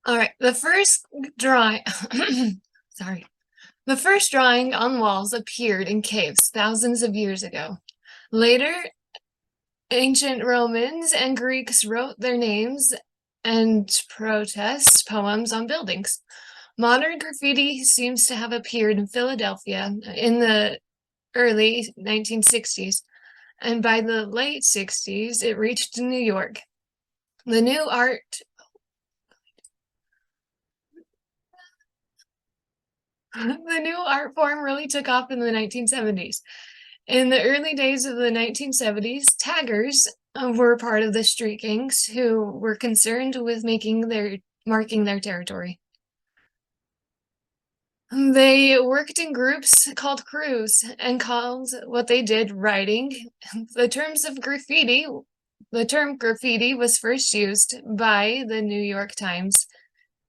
All right, the first drawing, sorry, the first drawing on walls appeared in caves thousands of years ago. Later, ancient Romans and Greeks wrote their names and protest poems on buildings. Modern graffiti seems to have appeared in Philadelphia in the early 1960s, and by the late 60s, it reached New York. The new art the new art form really took off in the 1970s. In the early days of the 1970s, taggers were part of the street gangs who were concerned with marking their territory. They worked in groups called crews and called what they did writing. The terms of graffiti, the term graffiti was first used by the New York Times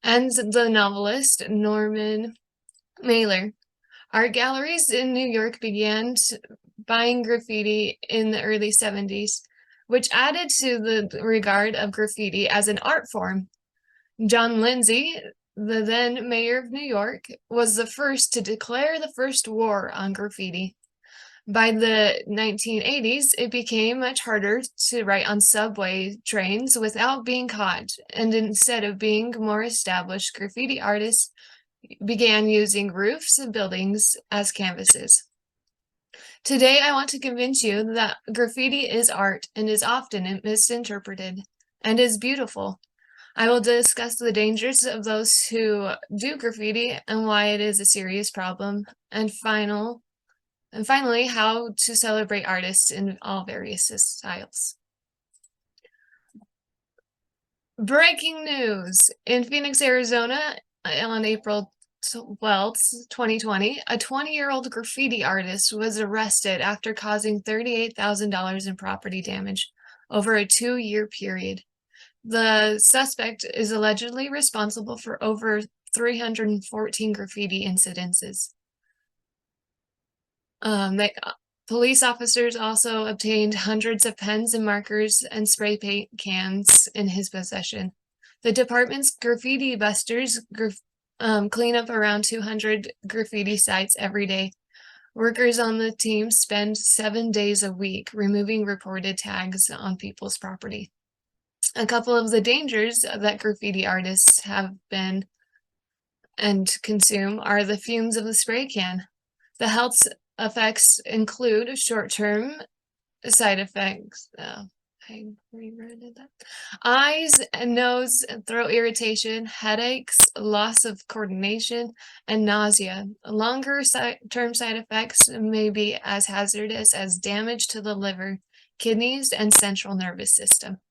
and the novelist Norman Mailer. Art galleries in New York began buying graffiti in the early 70s, which added to the regard of graffiti as an art form. John Lindsay, the then mayor of New York, was the first to declare the first war on graffiti. By the 1980s, it became much harder to write on subway trains without being caught, and instead of being more established, graffiti artists began using roofs and buildings as canvases. Today, I want to convince you that graffiti is art and is often misinterpreted and is beautiful. I will discuss the dangers of those who do graffiti and why it is a serious problem, and finally, how to celebrate artists in all various styles. Breaking news! In Phoenix, Arizona, on April 12th, 2020, a 20-year-old graffiti artist was arrested after causing $38,000 in property damage over a 2-year period. The suspect is allegedly responsible for over 314 graffiti incidences. Police officers also obtained hundreds of pens and markers and spray paint cans in his possession. The department's graffiti busters clean up around 200 graffiti sites every day. Workers on the team spend 7 days a week removing reported tags on people's property. A couple of the dangers that graffiti artists have been and consume are the fumes of the spray can. The health effects include short-term side effects. I reworded that. Eyes and nose and throat irritation, headaches, loss of coordination, and nausea. Longer-term side effects may be as hazardous as damage to the liver, kidneys, and central nervous system.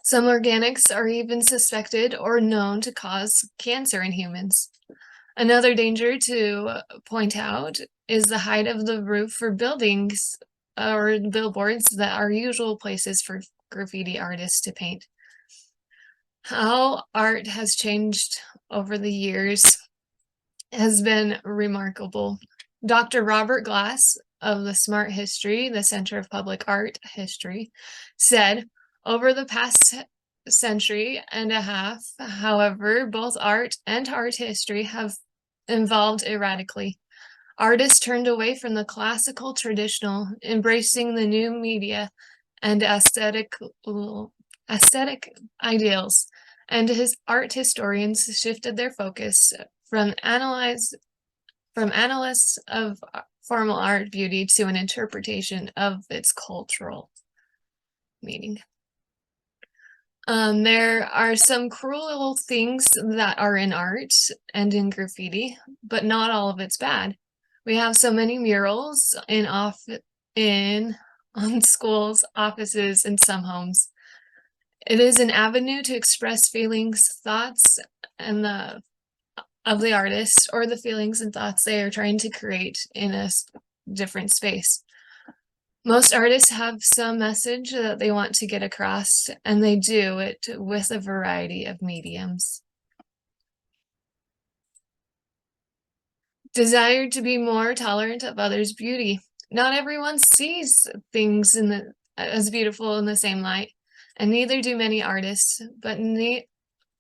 Some organics are even suspected or known to cause cancer in humans. Another danger to point out is the height of the roof for buildings or billboards that are usual places for graffiti artists to paint. How art has changed over the years has been remarkable. Dr. Robert Glass of the Smart History, the Center of Public Art History, said, over the past century and a half, however, both art and art history have evolved erratically. Artists turned away from the classical traditional, embracing the new media and aesthetic ideals, and his art historians shifted their focus from analysts of formal art beauty to an interpretation of its cultural meaning. There are some cruel things that are in art and in graffiti, but not all of it's bad. We have so many murals on schools, offices, and some homes. It is an avenue to express feelings, thoughts, and of the artist, or the feelings and thoughts they are trying to create in a different space. Most artists have some message that they want to get across, and they do it with a variety of mediums. Desire to be more tolerant of others' beauty. Not everyone sees things as beautiful in the same light, and neither do many artists, but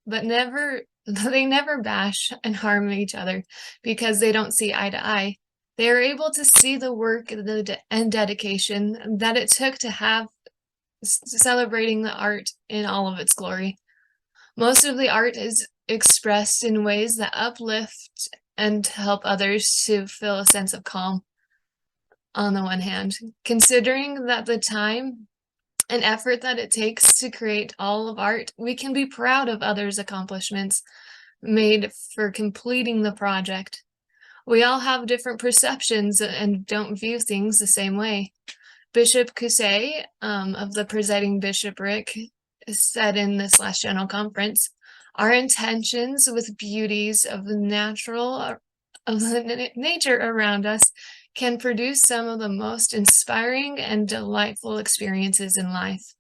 but never they never bash and harm each other because they don't see eye to eye. They are able to see the work and dedication that it took to have celebrating the art in all of its glory. Most of the art is expressed in ways that uplift and help others to feel a sense of calm on the one hand. Considering that the time and effort that it takes to create all of art, we can be proud of others' accomplishments made for completing the project. We all have different perceptions and don't view things the same way. Bishop Kusei of the presiding bishopric said in this last general conference, our intentions with beauties of the nature around us can produce some of the most inspiring and delightful experiences in life.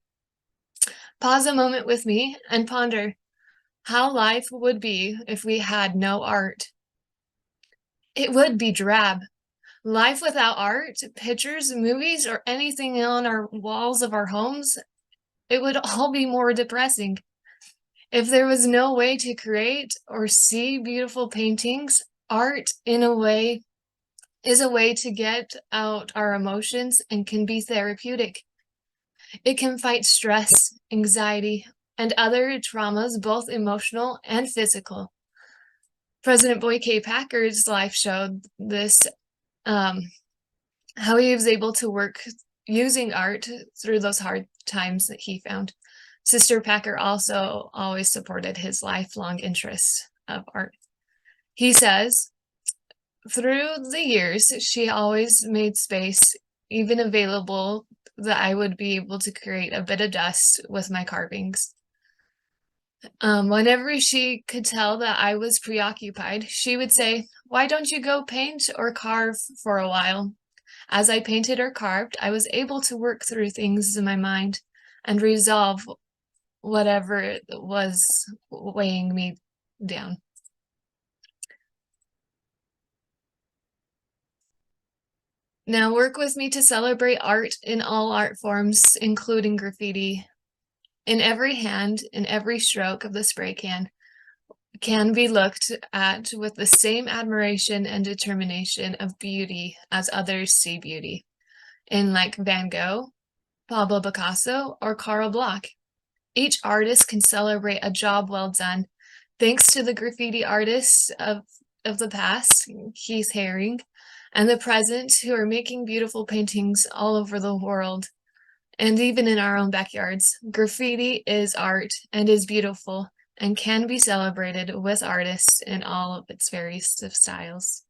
Pause a moment with me and ponder how life would be if we had no art. It would be drab. Life without art, pictures, movies, or anything on our walls of our homes, it would all be more depressing. If there was no way to create or see beautiful paintings, art in a way is a way to get out our emotions and can be therapeutic. It can fight stress, anxiety, and other traumas, both emotional and physical. President Boy K. Packer's life showed this, how he was able to work using art through those hard times that he found. Sister Packer also always supported his lifelong interest of art. He says, through the years, she always made space, even available, that I would be able to create a bit of dust with my carvings. Whenever she could tell that I was preoccupied, she would say, why don't you go paint or carve for a while? As I painted or carved, I was able to work through things in my mind and resolve whatever was weighing me down. Now work with me to celebrate art in all art forms, including graffiti. In every hand, in every stroke of the spray can be looked at with the same admiration and determination of beauty as others see beauty. In like Van Gogh, Pablo Picasso, or Karl Bloch. Each artist can celebrate a job well done. Thanks to the graffiti artists of the past, Keith Haring, and the present who are making beautiful paintings all over the world. And even in our own backyards, graffiti is art and is beautiful and can be celebrated with artists in all of its various styles.